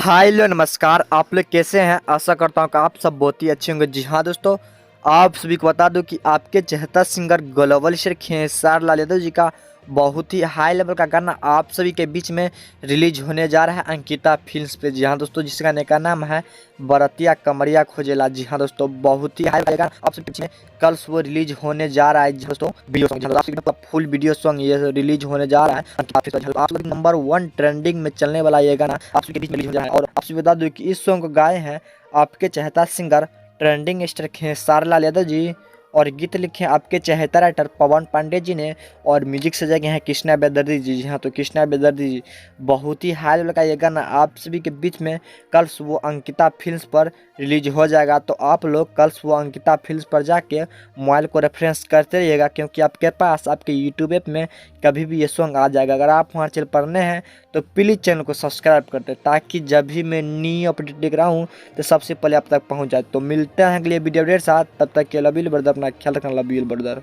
हाय लो नमस्कार। आप लोग कैसे हैं? आशा करता हूँ कि आप सब बहुत ही अच्छे होंगे। जी हाँ दोस्तों, आप सभी को बता दूं कि आपके चहेता singer global star Khesari Lal Yadav ji का बहुत ही हाई लेवल का गाना आप सभी के बीच में रिलीज होने जा रहा है अंकिता फिल्म्स पे। जी हाँ दोस्तों, जिस गाने का नाम है बरतिया कमरिया खोजेला। जी हाँ दोस्तों, बहुत ही हाई लेवल गाना आप सभी के बीच में कल वो रिलीज होने जा रहा है। जी दोस्तों, वीडियो सॉन्ग आप सभी फुल वीडियो सॉन्ग ये रिलीज होने जा रहा है अंकिता फिल्म्स पे। आप सभी नंबर 1 ट्रेंडिंग में चलने वाला ये गाना आप सभी के बीच में रिलीज हो रहा है। और आप सभी बता दूं कि इस सॉन्ग को गाए हैं आपके चहेता singer trending star Khesari Lal Yadav ji, और गीत लिखे हैं आपके चहेता राइटर पवन पांडे जी ने, और म्यूजिक सजाए गए हैं कृष्णा बेदर्जी जी। जी हाँ, तो कृष्णा बेदर्जी जी बहुत ही हाई लेवल का ये गाना आप सभी के बीच में कल सुबह अंकिता फिल्म्स पर रिलीज हो जाएगा। तो आप लोग कल सुबह अंकिता फिल्म्स पर जाके मोबाइल को रेफरेंस करते रहिएगा, क्योंकि आपके पास आपके यूट्यूब ऐप में कभी भी ये सॉन्ग आ जाएगा। अगर आप वहाँ चैनल पर नए हैं तो प्लीज़ चैनल को सब्सक्राइब कर दें, ताकि जब भी मैं न्यू अपडेट देख रहा हूँ तो सबसे पहले आप तक पहुँच जाए। तो मिलते हैं अगले वीडियो अपडेट साथ, तब तक के लिए लव यू ब्रदर, अपना ख्याल रखना। Love you brother.